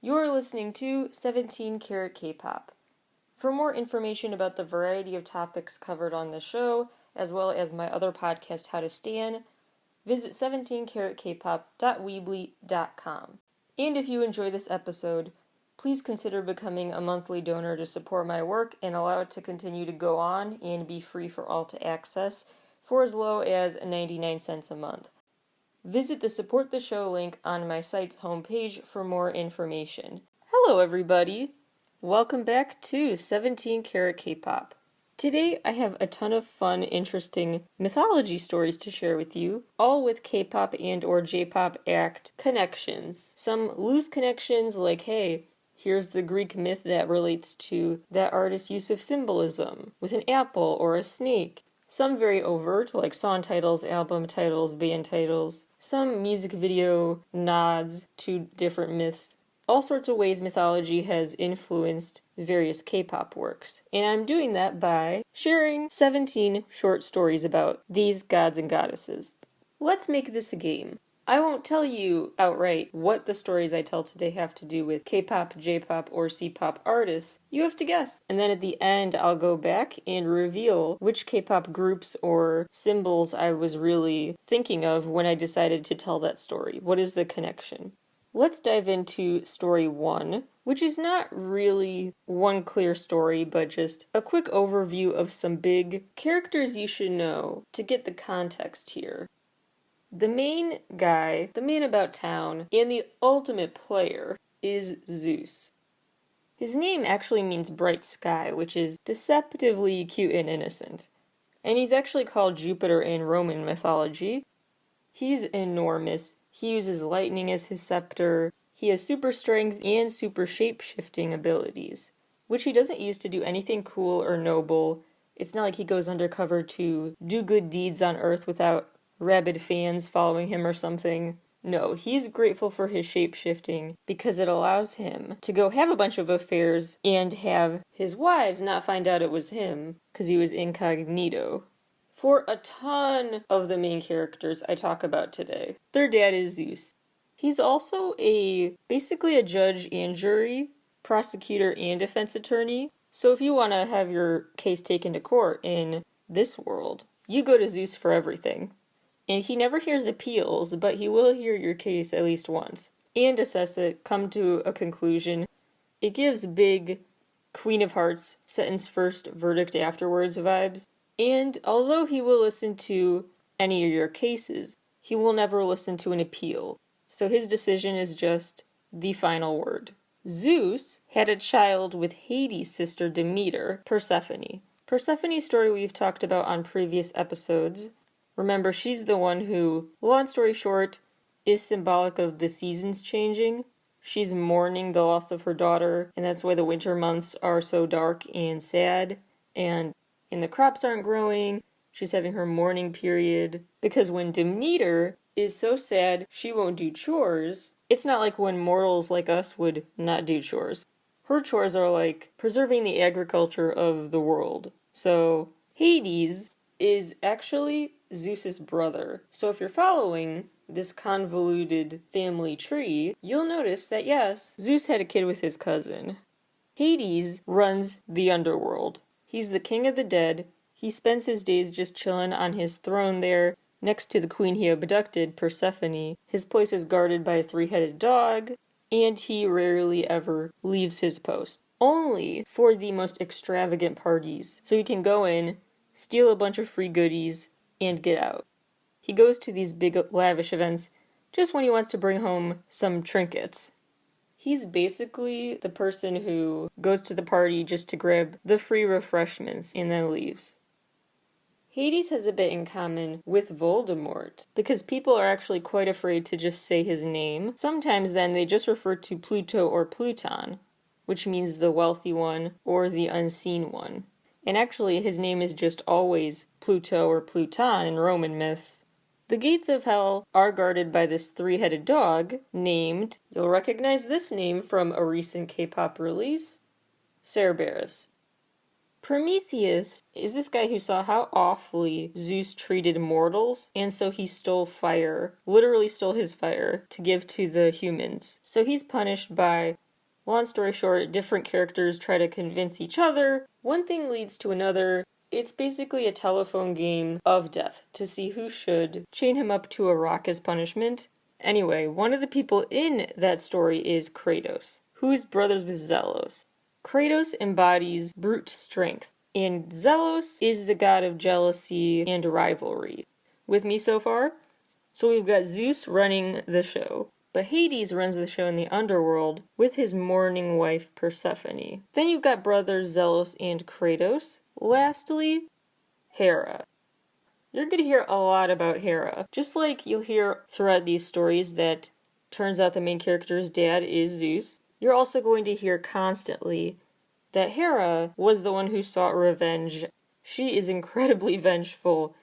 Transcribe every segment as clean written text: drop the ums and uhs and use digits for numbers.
You're listening to 17 Carat K-Pop. For more information about the variety of topics covered on the show, as well as my other podcast, How to Stan, visit 17caratkpop.weebly.com. And if you enjoy this episode, please consider becoming a monthly donor to support my work and allow it to continue to go on and be free for all to access for as low as 99 cents a month. Visit the Support the Show link on my site's homepage for more information. Hello everybody! Welcome back to 17 Carat K-Pop. Today I have a ton of fun, interesting mythology stories to share with you, all with K-pop and or J-pop act connections. Some loose connections like, hey, here's the Greek myth that relates to that artist's use of symbolism, with an apple or a snake. Some very overt, like song titles, album titles, band titles. Some music video nods to different myths. All sorts of ways mythology has influenced various K-pop works. And I'm doing that by sharing 17 short stories about these gods and goddesses. Let's make this a game. I won't tell you outright what the stories I tell today have to do with K-pop, J-pop, or C-pop artists. You have to guess. And then at the end, I'll go back and reveal which K-pop groups or symbols I was really thinking of when I decided to tell that story. What is the connection? Let's dive into story 1, which is not really one clear story, but just a quick overview of some big characters you should know to get the context here. The main guy, the man about town, and the ultimate player is Zeus. His name actually means bright sky, which is deceptively cute and innocent. And he's actually called Jupiter in Roman mythology. He's enormous. He uses lightning as his scepter. He has super strength and super shape-shifting abilities, which he doesn't use to do anything cool or noble. It's not like he goes undercover to do good deeds on Earth without rabid fans following him or something. No, he's grateful for his shape-shifting because it allows him to go have a bunch of affairs and have his wives not find out it was him because he was incognito. For a ton of the main characters I talk about today, their dad is Zeus. He's also basically a judge and jury, prosecutor and defense attorney. So if you want to have your case taken to court in this world, you go to Zeus for everything. And he never hears appeals, but he will hear your case at least once. And assess it, come to a conclusion. It gives big Queen of Hearts, sentence first, verdict afterwards vibes. And although he will listen to any of your cases, he will never listen to an appeal. So his decision is just the final word. Zeus had a child with Hades' sister Demeter, Persephone. Persephone's story we've talked about on previous episodes. Remember, she's the one who, long story short, is symbolic of the seasons changing. She's mourning the loss of her daughter, and that's why the winter months are so dark and sad. And the crops aren't growing. She's having her mourning period. Because when Demeter is so sad she won't do chores, it's not like when mortals like us would not do chores. Her chores are like preserving the agriculture of the world. So Hades is actually Zeus's brother. So if you're following this convoluted family tree, you'll notice that yes, Zeus had a kid with his cousin. Hades runs the underworld. He's the king of the dead. He spends his days just chilling on his throne there, next to the queen he abducted, Persephone. His place is guarded by a 3-headed dog, and he rarely ever leaves his post. Only for the most extravagant parties. So he can go in, steal a bunch of free goodies, and get out. He goes to these big lavish events just when he wants to bring home some trinkets. He's basically the person who goes to the party just to grab the free refreshments and then leaves. Hades has a bit in common with Voldemort, because people are actually quite afraid to just say his name. Sometimes then they just refer to Pluto or Pluton, which means the wealthy one or the unseen one. And actually his name is just always Pluto or Pluton in Roman myths. The gates of hell are guarded by this 3-headed dog named, you'll recognize this name from a recent K-pop release, Cerberus. Prometheus is this guy who saw how awfully Zeus treated mortals, and so he stole fire, literally stole his fire, to give to the humans. So he's punished by Long story short, different characters try to convince each other. One thing leads to another. It's basically a telephone game of death to see who should chain him up to a rock as punishment. Anyway, one of the people in that story is Kratos, who is brothers with Zelos. Kratos embodies brute strength, and Zelos is the god of jealousy and rivalry. With me so far? So we've got Zeus running the show, but Hades runs the show in the underworld with his mourning wife Persephone. Then you've got brothers Zelos and Kratos. Lastly, Hera. You're going to hear a lot about Hera. Just like you'll hear throughout these stories that turns out the main character's dad is Zeus, you're also going to hear constantly that Hera was the one who sought revenge. She is incredibly vengeful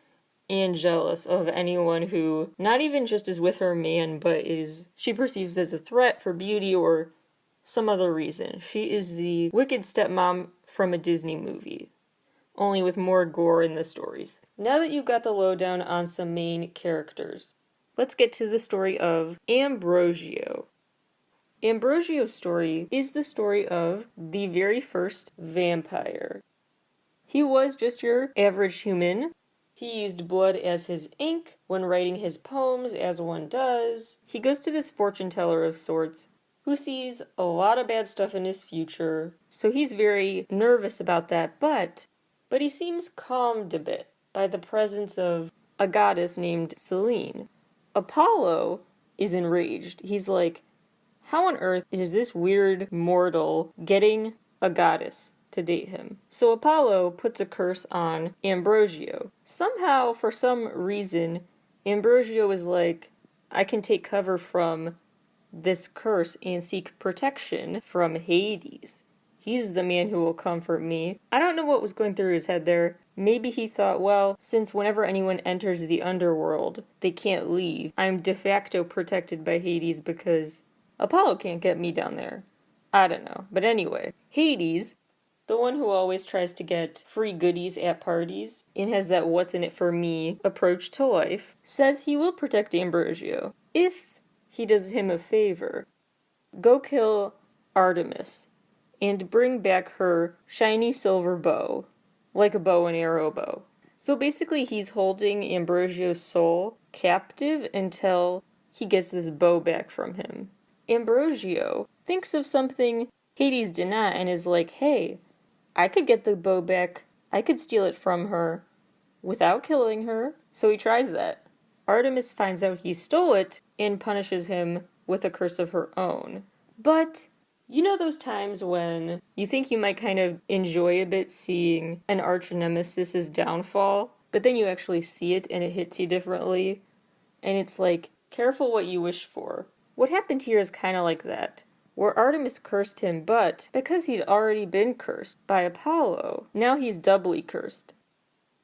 and jealous of anyone who not even just is with her man, but she perceives as a threat for beauty or some other reason. She is the wicked stepmom from a Disney movie, only with more gore in the stories. Now that you've got the lowdown on some main characters, let's get to the story of Ambrosio. Ambrosio's story is the story of the very first vampire. He was just your average human. He used blood as his ink when writing his poems, as one does. He goes to this fortune teller of sorts who sees a lot of bad stuff in his future, so he's very nervous about that, but he seems calmed a bit by the presence of a goddess named Selene. Apollo is enraged. He's like, how on earth is this weird mortal getting a goddess to date him? So Apollo puts a curse on Ambrosio. Somehow, for some reason, Ambrosio is like, I can take cover from this curse and seek protection from Hades. He's the man who will comfort me. I don't know what was going through his head there. Maybe he thought, well, since whenever anyone enters the underworld, they can't leave, I'm de facto protected by Hades because Apollo can't get me down there. I don't know. But anyway, Hades, the one who always tries to get free goodies at parties and has that what's in it for me approach to life, says he will protect Ambrosio if he does him a favor. Go kill Artemis and bring back her shiny silver bow, like a bow and arrow bow. So basically he's holding Ambrosio's soul captive until he gets this bow back from him. Ambrosio thinks of something Hades did not and is like, hey, I could get the bow back, I could steal it from her without killing her, so he tries that. Artemis finds out he stole it and punishes him with a curse of her own. But you know those times when you think you might kind of enjoy a bit seeing an arch nemesis's downfall, but then you actually see it and it hits you differently, and it's like, careful what you wish for. What happened here is kind of like that, where Artemis cursed him, but because he'd already been cursed by Apollo, now he's doubly cursed.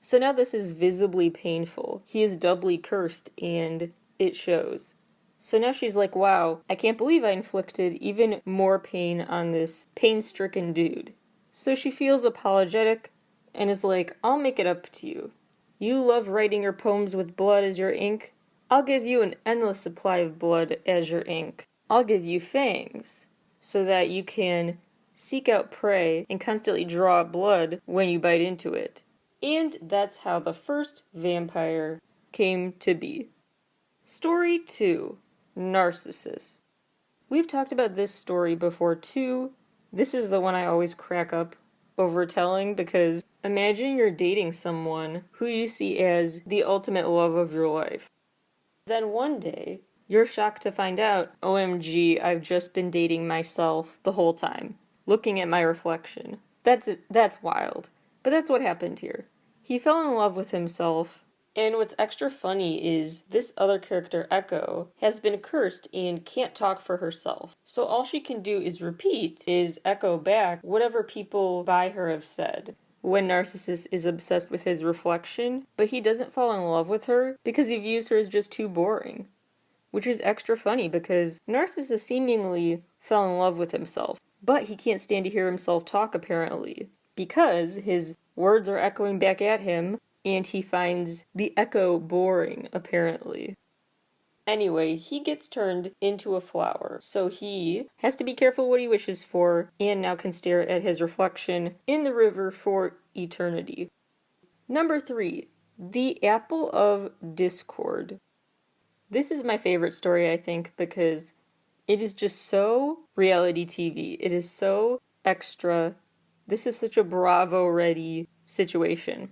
So now this is visibly painful. He is doubly cursed, and it shows. So now she's like, wow, I can't believe I inflicted even more pain on this pain-stricken dude. So she feels apologetic and is like, I'll make it up to you. You love writing your poems with blood as your ink? I'll give you an endless supply of blood as your ink. I'll give you fangs so that you can seek out prey and constantly draw blood when you bite into it. And that's how the first vampire came to be. Story 2. Narcissus. We've talked about this story before too. This is the one I always crack up over telling because imagine you're dating someone who you see as the ultimate love of your life. Then one day, you're shocked to find out, OMG, I've just been dating myself the whole time, looking at my reflection. That's wild. But that's what happened here. He fell in love with himself. And what's extra funny is this other character, Echo, has been cursed and can't talk for herself. So all she can do is echo back whatever people by her have said. When Narcissus is obsessed with his reflection, but he doesn't fall in love with her because he views her as just too boring. Which is extra funny because Narcissus seemingly fell in love with himself, but he can't stand to hear himself talk apparently, because his words are echoing back at him, and he finds the echo boring, apparently. Anyway, he gets turned into a flower, so he has to be careful what he wishes for, and now can stare at his reflection in the river for eternity. Number 3, the Apple of Discord. This is my favorite story, I think, because it is just so reality TV. It is so extra. This is such a Bravo-ready situation.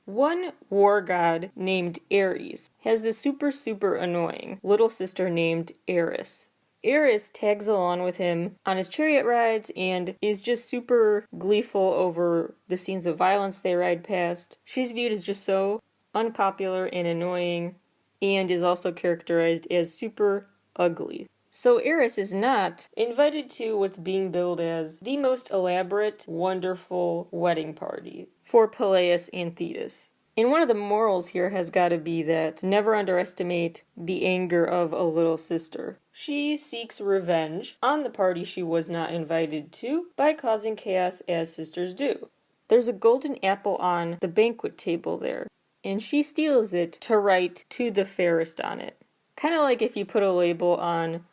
One war god named Ares has this super annoying little sister named Eris. Eris tags along with him on his chariot rides and is just super gleeful over the scenes of violence they ride past. She's viewed as just so unpopular and annoying, and is also characterized as super ugly. So Eris is not invited to what's being billed as the most elaborate, wonderful wedding party for Peleus and Thetis. And one of the morals here has got to be that never underestimate the anger of a little sister. She seeks revenge on the party she was not invited to by causing chaos as sisters do. There's a golden apple on the banquet table there, and she steals it to write "to the fairest" on it. Kind of like if you put a label on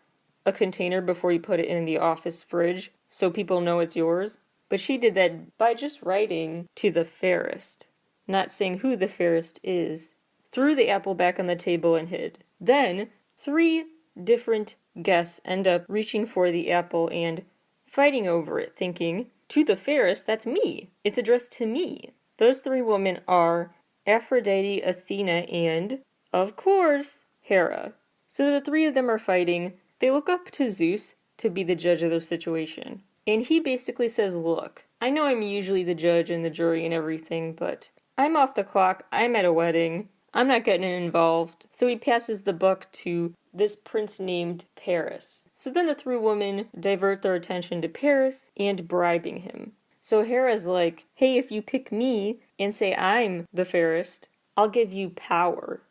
a container before you put it in the office fridge so people know it's yours. But she did that by just writing "to the fairest," not saying who the fairest is, threw the apple back on the table and hid. Then, 3 different guests end up reaching for the apple and fighting over it, thinking, "To the fairest, that's me. It's addressed to me." Those 3 women are Aphrodite, Athena, and, of course, Hera. So the 3 of them are fighting. They look up to Zeus to be the judge of their situation. And he basically says, "Look, I know I'm usually the judge and the jury and everything, but I'm off the clock, I'm at a wedding, I'm not getting involved." So he passes the buck to this prince named Paris. So then the 3 women divert their attention to Paris and bribing him. So Hera's like, "Hey, if you pick me and say I'm the fairest, I'll give you power."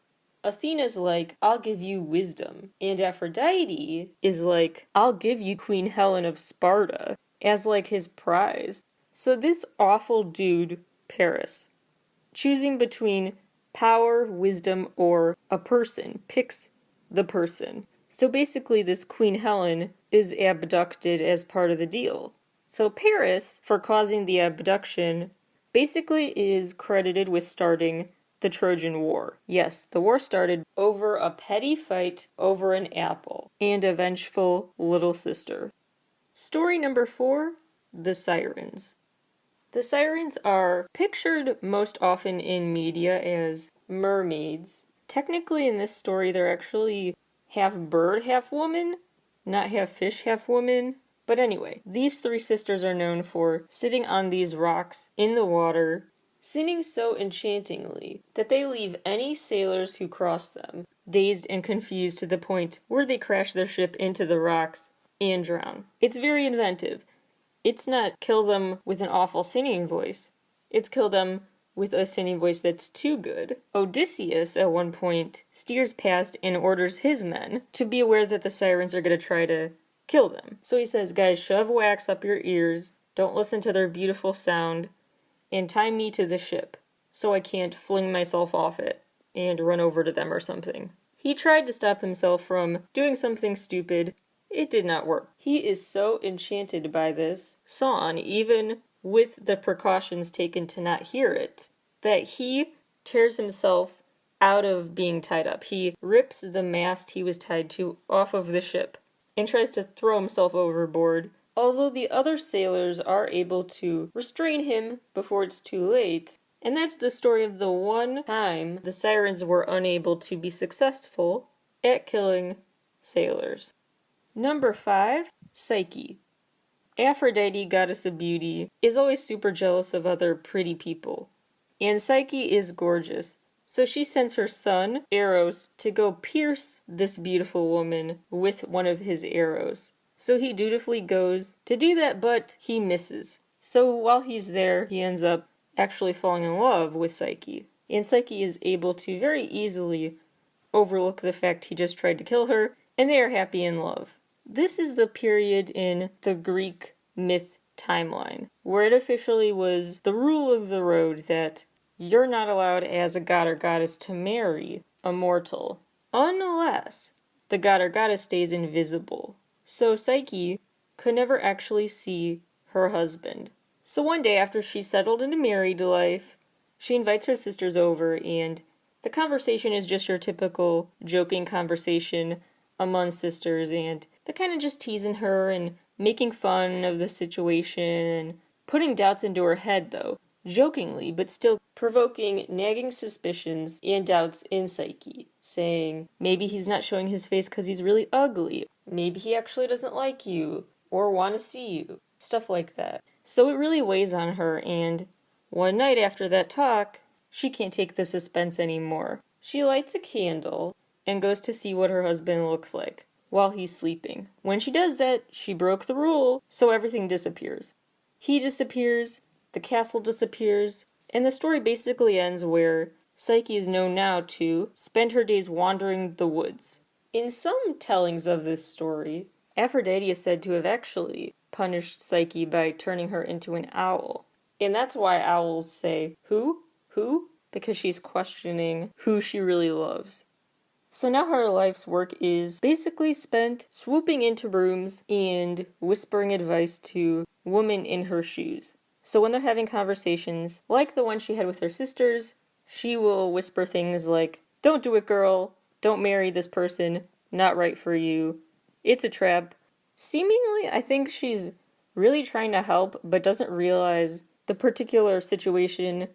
Athena's like, "I'll give you wisdom." And Aphrodite is like, "I'll give you Queen Helen of Sparta," as like his prize. So this awful dude, Paris, choosing between power, wisdom, or a person, picks the person. So basically this Queen Helen is abducted as part of the deal. So Paris, for causing the abduction, basically is credited with starting the Trojan War. Yes, the war started over a petty fight over an apple and a vengeful little sister. Story number 4, the Sirens. The Sirens are pictured most often in media as mermaids. Technically in this story they're actually half bird, half woman, not half fish, half woman. But anyway, these 3 sisters are known for sitting on these rocks in the water, singing so enchantingly that they leave any sailors who cross them dazed and confused to the point where they crash their ship into the rocks and drown. It's very inventive. It's not kill them with an awful singing voice. It's kill them with a singing voice that's too good. Odysseus, at one point, steers past and orders his men to be aware that the sirens are going to try to kill them. So he says, "Guys, shove wax up your ears, don't listen to their beautiful sound, and tie me to the ship so I can't fling myself off it and run over to them or something." He tried to stop himself from doing something stupid. It did not work. He is so enchanted by this song, even with the precautions taken to not hear it, that he tears himself out of being tied up. He rips the mast he was tied to off of the ship and tries to throw himself overboard. Although the other sailors are able to restrain him before it's too late. And that's the story of the one time the sirens were unable to be successful at killing sailors. Number 5, Psyche. Aphrodite, goddess of beauty, is always super jealous of other pretty people. And Psyche is gorgeous. So she sends her son, Eros, to go pierce this beautiful woman with one of his arrows. So he dutifully goes to do that, but he misses. So while he's there, he ends up actually falling in love with Psyche. And Psyche is able to very easily overlook the fact he just tried to kill her, and they are happy in love. This is the period in the Greek myth timeline, where it officially was the rule of the road that you're not allowed as a god or goddess to marry a mortal, unless the god or goddess stays invisible. So Psyche could never actually see her husband. So one day after she settled into married life, she invites her sisters over, and the conversation is just your typical joking conversation among sisters, and they're kind of just teasing her and making fun of the situation and putting doubts into her head, though, jokingly, but still provoking nagging suspicions and doubts in Psyche, saying maybe he's not showing his face because he's really ugly, maybe he actually doesn't like you or want to see you, stuff like that. So it really weighs on her, and one night after that talk, she can't take the suspense anymore. She lights a candle and goes to see what her husband looks like while he's sleeping. When she does that, she broke the rule, so everything disappears. He disappears, the castle disappears, and the story basically ends where Psyche is known now to spend her days wandering the woods. In some tellings of this story, Aphrodite is said to have actually punished Psyche by turning her into an owl. And that's why owls say, "Who? Who?" Because she's questioning who she really loves. So now her life's work is basically spent swooping into rooms and whispering advice to women in her shoes. So when they're having conversations, like the one she had with her sisters, she will whisper things like, "Don't do it, girl. Don't marry this person. Not right for you. It's a trap." Seemingly, I think she's really trying to help, but doesn't realize the particular situation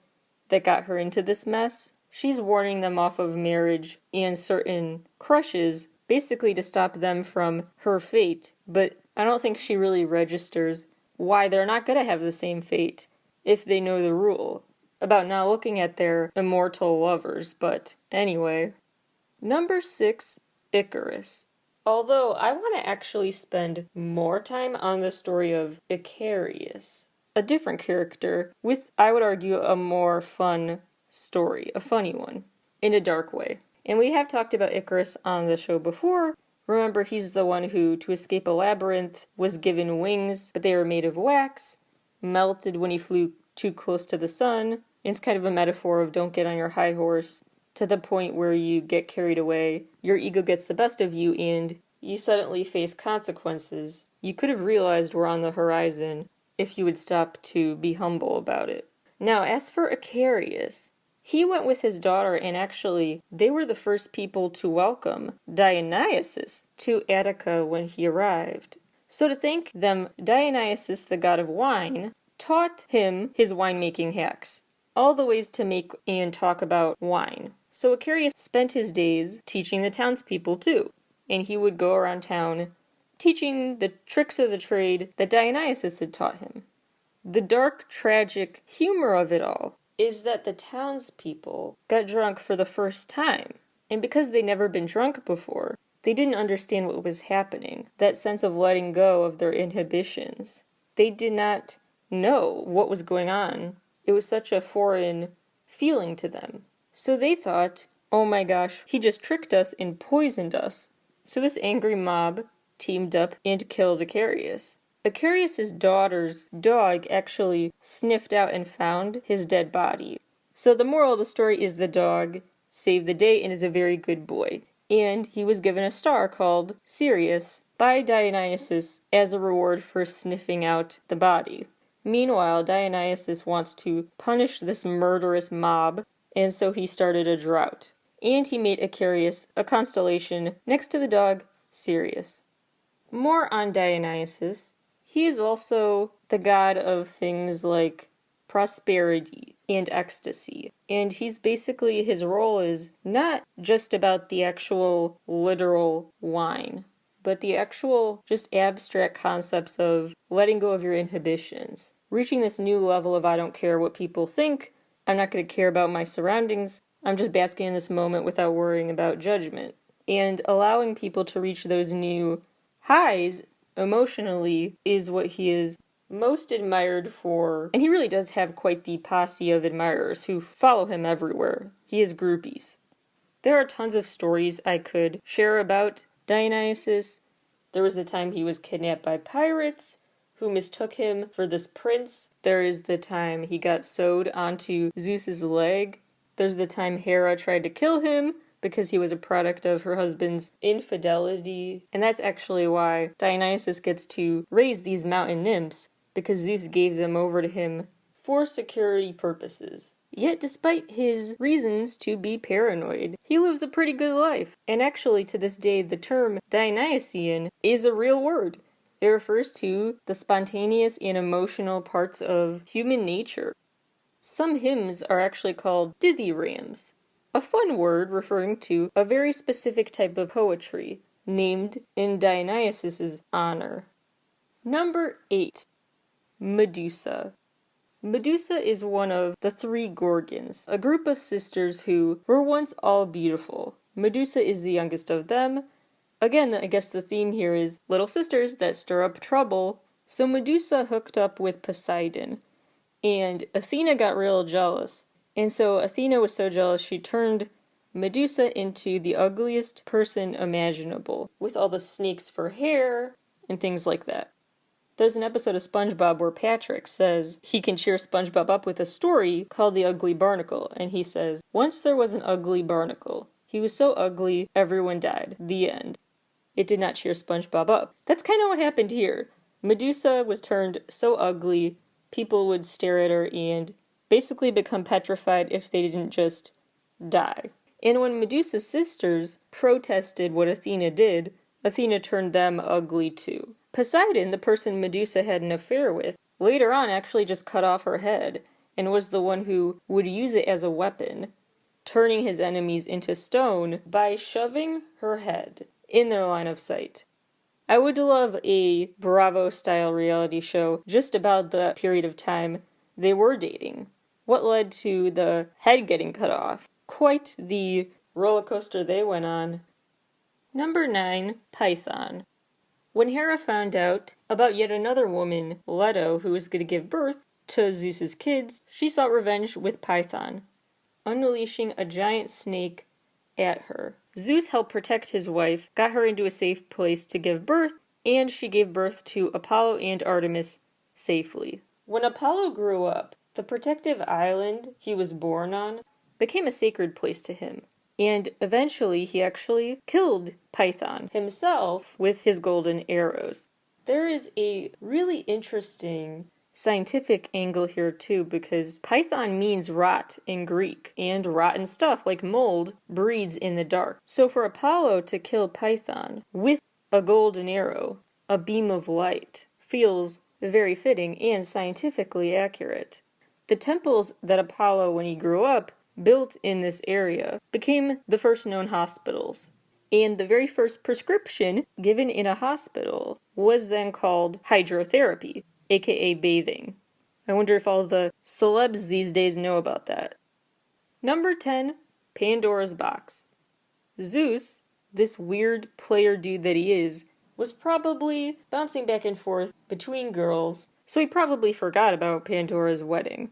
that got her into this mess. She's warning them off of marriage and certain crushes, basically to stop them from her fate, but I don't think she really registers why they're not going to have the same fate if they know the rule about not looking at their immortal lovers. But anyway. Number 6, Icarus. Although I want to actually spend more time on the story of Icarus, a different character with, I would argue, a more fun story, a funny one, in a dark way. And we have talked about Icarus on the show before. Remember, he's the one who, to escape a labyrinth, was given wings, but they were made of wax, melted when he flew too close to the sun. It's kind of a metaphor of don't get on your high horse to the point where you get carried away, your ego gets the best of you, and you suddenly face consequences you could have realized were on the horizon if you would stop to be humble about it. Now, as for Icarus, he went with his daughter, and actually, they were the first people to welcome Dionysus to Attica when he arrived. So to thank them, Dionysus, the god of wine, taught him his winemaking hacks, all the ways to make and talk about wine. So Icarus spent his days teaching the townspeople too, and he would go around town teaching the tricks of the trade that Dionysus had taught him. The dark, tragic humor of it all is that the townspeople got drunk for the first time, and because they'd never been drunk before, they didn't understand what was happening, that sense of letting go of their inhibitions. They did not know what was going on. It was such a foreign feeling to them. So they thought, oh my gosh, he just tricked us and poisoned us. So this angry mob teamed up and killed Icarus. Icarus' daughter's dog actually sniffed out and found his dead body. So the moral of the story is the dog saved the day and is a very good boy. And he was given a star called Sirius by Dionysus as a reward for sniffing out the body. Meanwhile, Dionysus wants to punish this murderous mob, and so he started a drought. And he made Icarus a constellation next to the dog Sirius. More on Dionysus. He is also the god of things like prosperity and ecstasy. And he's basically, his role is not just about the actual literal wine, but the actual just abstract concepts of letting go of your inhibitions, reaching this new level of I don't care what people think, I'm not going to care about my surroundings, I'm just basking in this moment without worrying about judgment. And allowing people to reach those new highs emotionally is what he is most admired for. And he really does have quite the posse of admirers who follow him everywhere. He has groupies. There are tons of stories I could share about Dionysus. There was the time he was kidnapped by pirates who mistook him for this prince. There is the time he got sewed onto Zeus's leg. There's the time Hera tried to kill him, because he was a product of her husband's infidelity. And that's actually why Dionysus gets to raise these mountain nymphs, because Zeus gave them over to him for security purposes. Yet despite his reasons to be paranoid, he lives a pretty good life. And actually to this day, the term Dionysian is a real word. It refers to the spontaneous and emotional parts of human nature. Some hymns are actually called dithyrambs, a fun word referring to a very specific type of poetry, named in Dionysus's honor. Number 8. Medusa. Medusa is one of the 3 Gorgons, a group of sisters who were once all beautiful. Medusa is the youngest of them. Again, I guess the theme here is little sisters that stir up trouble. So Medusa hooked up with Poseidon, and Athena got real jealous. And so Athena was so jealous she turned Medusa into the ugliest person imaginable, with all the snakes for hair and things like that. There's an episode of SpongeBob where Patrick says he can cheer SpongeBob up with a story called The Ugly Barnacle, and he says, "Once there was an ugly barnacle. He was so ugly, everyone died. The end." It did not cheer SpongeBob up. That's kind of what happened here. Medusa was turned so ugly, people would stare at her and basically become petrified if they didn't just die. And when Medusa's sisters protested what Athena did, Athena turned them ugly too. Poseidon, the person Medusa had an affair with, later on actually just cut off her head, and was the one who would use it as a weapon, turning his enemies into stone by shoving her head in their line of sight. I would love a Bravo-style reality show just about the period of time they were dating. What led to the head getting cut off? Quite the roller coaster they went on. Number 9, Python. When Hera found out about yet another woman, Leto, who was going to give birth to Zeus's kids, she sought revenge with Python, unleashing a giant snake at her. Zeus helped protect his wife, got her into a safe place to give birth, and she gave birth to Apollo and Artemis safely. When Apollo grew up, the protective island he was born on became a sacred place to him. And eventually he actually killed Python himself with his golden arrows. There is a really interesting scientific angle here too, because Python means rot in Greek, and rotten stuff like mold breeds in the dark. So for Apollo to kill Python with a golden arrow, a beam of light, feels very fitting and scientifically accurate. The temples that Apollo, when he grew up, built in this area became the first known hospitals. And the very first prescription given in a hospital was then called hydrotherapy, aka bathing. I wonder if all the celebs these days know about that. Number 10, Pandora's Box. Zeus, this weird player dude that he is, was probably bouncing back and forth between girls, so he probably forgot about Pandora's wedding.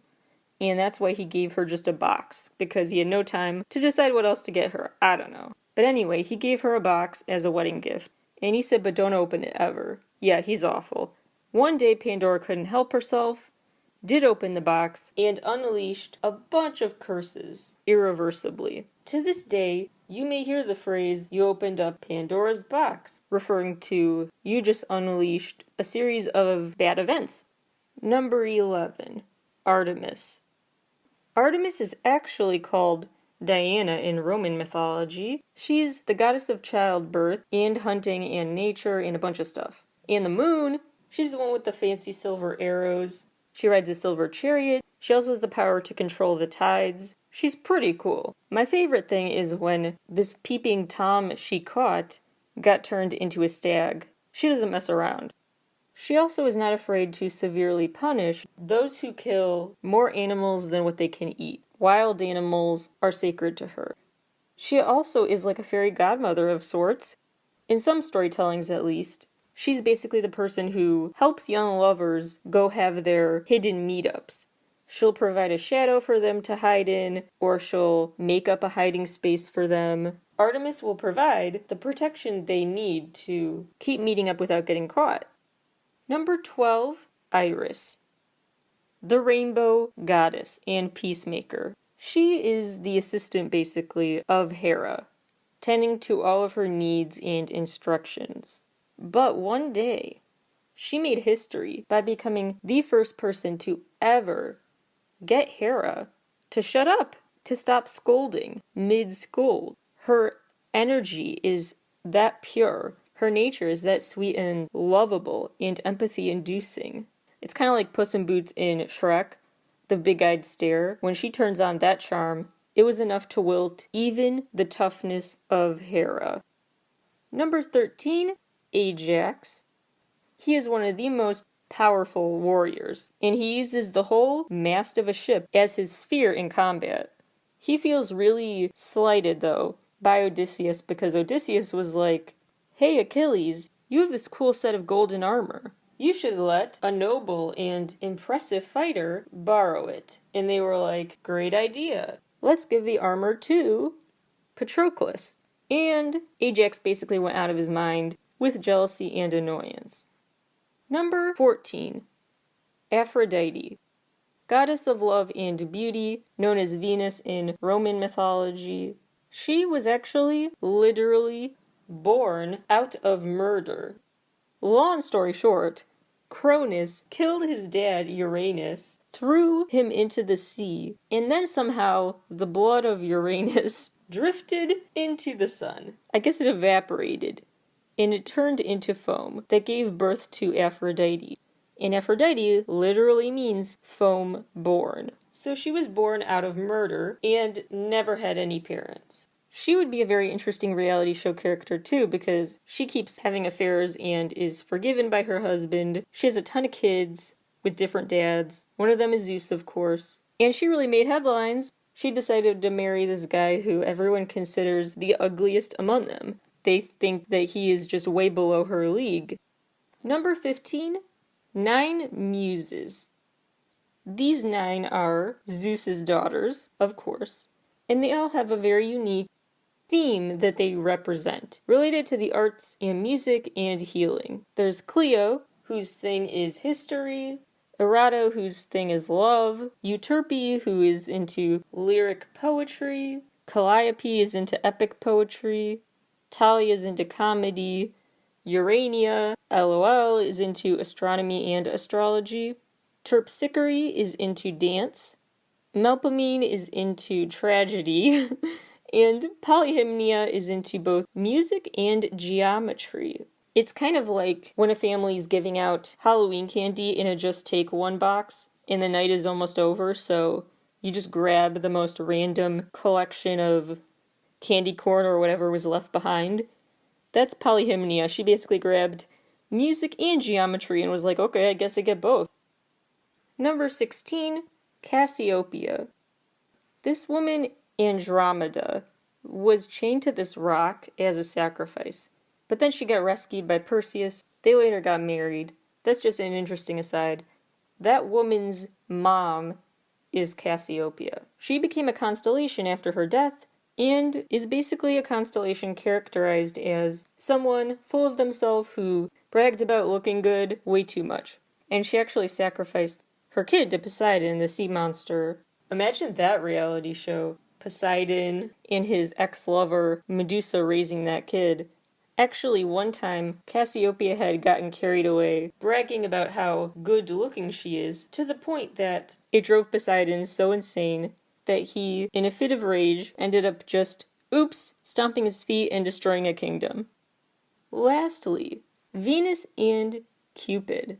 And that's why he gave her just a box, because he had no time to decide what else to get her. I don't know. But anyway, he gave her a box as a wedding gift. And he said, but don't open it ever. Yeah, he's awful. One day, Pandora couldn't help herself, did open the box, and unleashed a bunch of curses, irreversibly. To this day, you may hear the phrase, "you opened up Pandora's box," referring to you just unleashed a series of bad events. Number 11, Artemis. Artemis is actually called Diana in Roman mythology. She's the goddess of childbirth and hunting and nature and a bunch of stuff. And the moon, she's the one with the fancy silver arrows. She rides a silver chariot. She also has the power to control the tides. She's pretty cool. My favorite thing is when this peeping Tom she caught got turned into a stag. She doesn't mess around. She also is not afraid to severely punish those who kill more animals than what they can eat. Wild animals are sacred to her. She also is like a fairy godmother of sorts, in some storytellings at least. She's basically the person who helps young lovers go have their hidden meetups. She'll provide a shadow for them to hide in, or she'll make up a hiding space for them. Artemis will provide the protection they need to keep meeting up without getting caught. Number 12, Iris. The rainbow goddess and peacemaker. She is the assistant, basically, of Hera. tending to all of her needs and instructions. But one day, she made history by becoming the first person to ever get Hera to shut up, to stop scolding mid-scold. Her energy is that pure. Her nature is that sweet and lovable and empathy-inducing. It's kind of like Puss in Boots in Shrek, the big-eyed stare. When she turns on that charm, it was enough to wilt even the toughness of Hera. Number 13, Ajax. He is one of the most powerful warriors, and he uses the whole mast of a ship as his sphere in combat. He feels really slighted, though, by Odysseus, because Odysseus was like, "Hey, Achilles, you have this cool set of golden armor. You should let a noble and impressive fighter borrow it." And they were like, "Great idea. Let's give the armor to Patroclus." And Ajax basically went out of his mind with jealousy and annoyance. Number 14, Aphrodite. Goddess of love and beauty, known as Venus in Roman mythology. She was actually literally born out of murder. Long story short, Cronus killed his dad Uranus, threw him into the sea, and then somehow the blood of Uranus drifted into the sun. I guess it evaporated, and it turned into foam that gave birth to Aphrodite. And Aphrodite literally means foam born. So she was born out of murder and never had any parents. She would be a very interesting reality show character too, because she keeps having affairs and is forgiven by her husband. She has a ton of kids with different dads. One of them is Zeus, of course. And she really made headlines. She decided to marry this guy who everyone considers the ugliest among them. They think that he is just way below her league. Number 15, 9 Muses. These 9 are Zeus's daughters, of course, and they all have a very unique theme that they represent, related to the arts and music and healing. There's Clio, whose thing is history, Erato, whose thing is love, Euterpe, who is into lyric poetry, Calliope is into epic poetry, Talia is into comedy, Urania, LOL, is into astronomy and astrology, Terpsichore is into dance, Melpomene is into tragedy, and Polyhymnia is into both music and geometry. It's kind of like when a family's giving out Halloween candy in a just take one box, and the night is almost over, so you just grab the most random collection of candy corn or whatever was left behind. That's Polyhymnia. She basically grabbed music and geometry and was like, okay, I guess I get both. Number 16, Cassiopeia. This woman, Andromeda, was chained to this rock as a sacrifice, but then she got rescued by Perseus. They later got married. That's just an interesting aside. That woman's mom is Cassiopeia. She became a constellation after her death, and is basically a constellation characterized as someone full of themselves who bragged about looking good way too much. And she actually sacrificed her kid to Poseidon, the sea monster. Imagine that reality show. Poseidon and his ex-lover Medusa raising that kid. Actually, one time, Cassiopeia had gotten carried away, bragging about how good-looking she is, to the point that it drove Poseidon so insane that he, in a fit of rage, ended up just, stomping his feet and destroying a kingdom. Lastly, Venus and Cupid.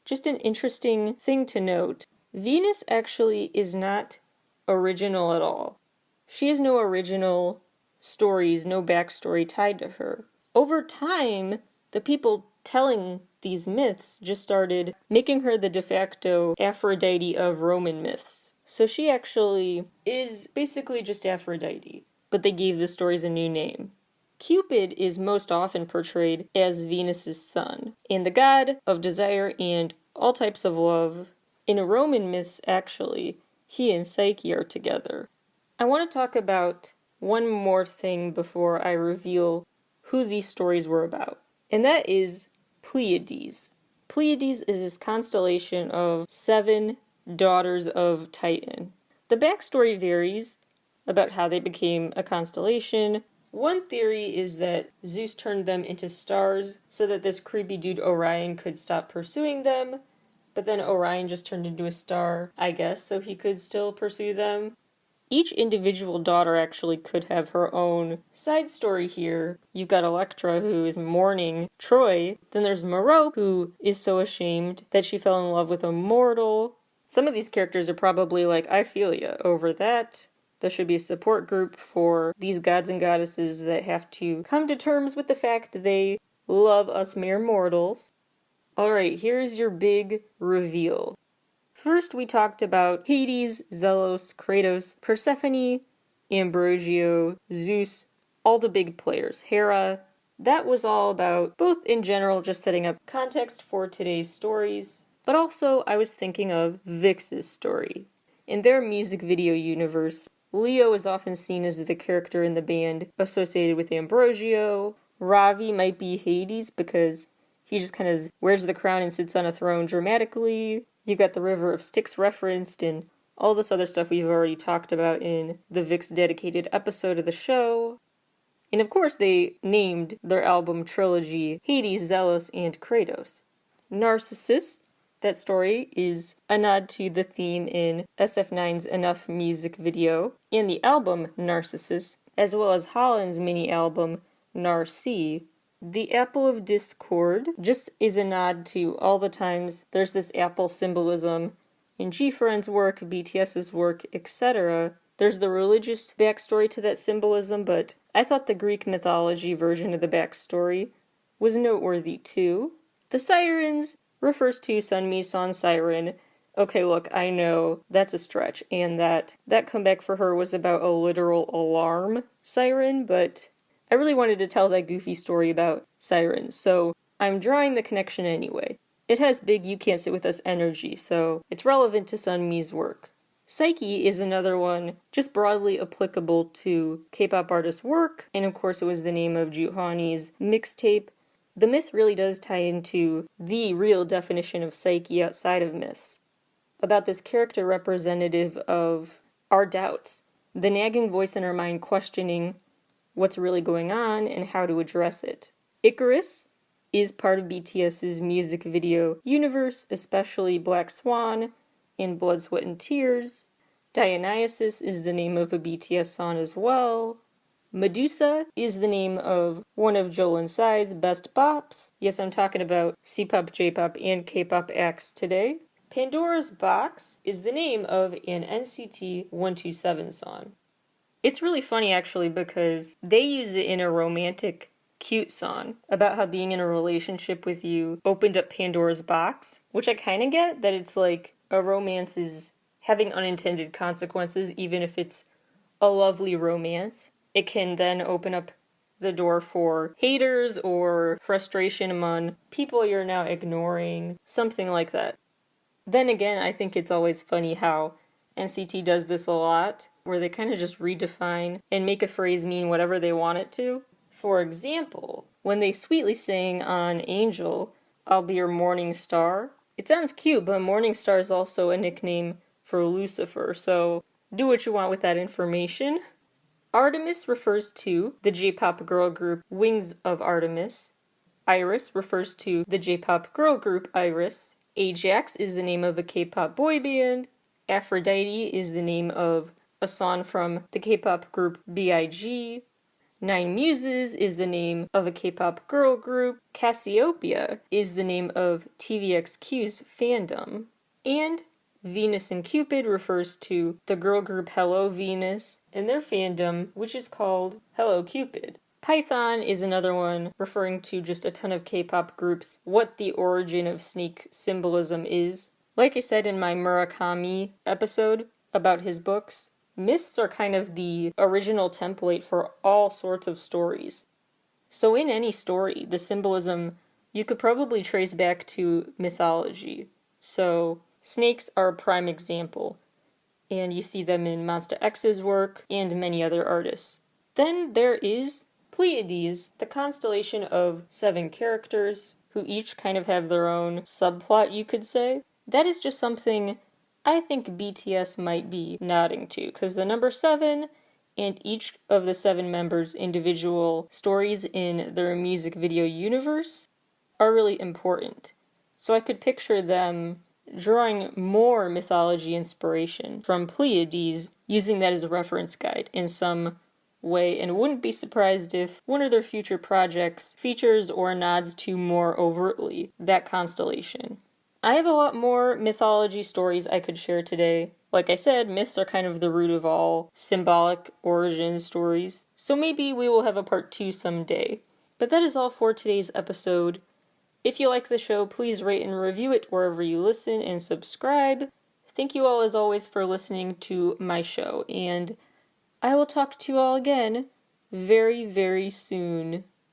Just an interesting thing to note. Venus actually is not original at all. She has no original stories, no backstory tied to her. Over time, the people telling these myths just started making her the de facto Aphrodite of Roman myths. So she actually is basically just Aphrodite, but they gave the stories a new name. Cupid is most often portrayed as Venus's son, and the god of desire and all types of love. In Roman myths, actually, he and Psyche are together. I want to talk about one more thing before I reveal who these stories were about, and that is Pleiades. Pleiades is this constellation of 7 daughters of Titan. The backstory varies about how they became a constellation, One theory is that Zeus turned them into stars so that this creepy dude Orion could stop pursuing them, but then Orion just turned into a star, I guess, so he could still pursue them. Each individual daughter actually could have her own side story here. You've got Electra, who is mourning Troy. Then there's Merope, who is so ashamed that she fell in love with a mortal. Some of these characters are probably like, I feel ya over that. There should be a support group for these gods and goddesses that have to come to terms with the fact they love us mere mortals. Alright, here's your big reveal. First, we talked about Hades, Zelos, Kratos, Persephone, Ambrosio, Zeus, all the big players, Hera. That was all about, both in general, just setting up context for today's stories, but also I was thinking of Vix's story. In their music video universe, Leo is often seen as the character in the band associated with Ambrosio. Ravi might be Hades because he just kind of wears the crown and sits on a throne dramatically. You got the River of Styx referenced and all this other stuff we've already talked about in the Vix dedicated episode of the show. And of course they named their album trilogy Hades, Zelos, and Kratos. Narcissus, that story, is a nod to the theme in SF9's Enough music video and the album Narcissus, as well as Holland's mini-album Narcy. The Apple of Discord just is a nod to all the times there's this apple symbolism in G-Friend's work, BTS's work, etc. There's the religious backstory to that symbolism, but I thought the Greek mythology version of the backstory was noteworthy too. The Sirens refers to Sunmi's song Siren. Okay, look, I know that's a stretch, and that comeback for her was about a literal alarm siren, but I really wanted to tell that goofy story about sirens, so I'm drawing the connection anyway. It has big you can't sit with us energy, so it's relevant to Sunmi's work. Psyche is another one just broadly applicable to K-pop artists' work, and of course it was the name of Juhani's mixtape. The myth really does tie into the real definition of Psyche outside of myths, about this character representative of our doubts, the nagging voice in our mind questioning what's really going on and how to address it. Icarus is part of BTS's music video universe, especially Black Swan and Blood, Sweat, and Tears. Dionysus is the name of a BTS song as well. Medusa is the name of one of Jolin Sai's best bops. Yes, I'm talking about C-pop, J-pop, and K-pop acts today. Pandora's Box is the name of an NCT 127 song. It's really funny actually because they use it in a romantic, cute song about how being in a relationship with you opened up Pandora's box, which I kind of get, that it's like a romance is having unintended consequences, even if it's a lovely romance. It can then open up the door for haters or frustration among people you're now ignoring, something like that. Then again, I think it's always funny how NCT does this a lot, where they kind of just redefine and make a phrase mean whatever they want it to. For example, when they sweetly sing on Angel, I'll be your morning star, it sounds cute, but morning star is also a nickname for Lucifer, so do what you want with that information. Artemis refers to the J-pop girl group Wings of Artemis. Iris refers to the J-pop girl group Iris. Ajax is the name of a K-pop boy band. Aphrodite is the name of a song from the K-pop group B.I.G. Nine Muses is the name of a K-pop girl group. Cassiopeia is the name of TVXQ's fandom. And Venus and Cupid refers to the girl group Hello Venus and their fandom, which is called Hello Cupid. Python is another one referring to just a ton of K-pop groups, what the origin of snake symbolism is. Like I said in my Murakami episode about his books, myths are kind of the original template for all sorts of stories. So in any story, the symbolism you could probably trace back to mythology. So snakes are a prime example, and you see them in Monsta X's work and many other artists. Then there is Pleiades, the constellation of 7 characters who each kind of have their own subplot, you could say. That is just something I think BTS might be nodding to, because the number 7 and each of the 7 members' individual stories in their music video universe are really important. So I could picture them drawing more mythology inspiration from Pleiades, using that as a reference guide in some way, and wouldn't be surprised if one of their future projects features or nods to more overtly that constellation. I have a lot more mythology stories I could share today. Like I said, myths are kind of the root of all symbolic origin stories, so maybe we will have a part 2 someday. But that is all for today's episode. If you like the show, please rate and review it wherever you listen and subscribe. Thank you all as always for listening to my show, and I will talk to you all again very, very soon.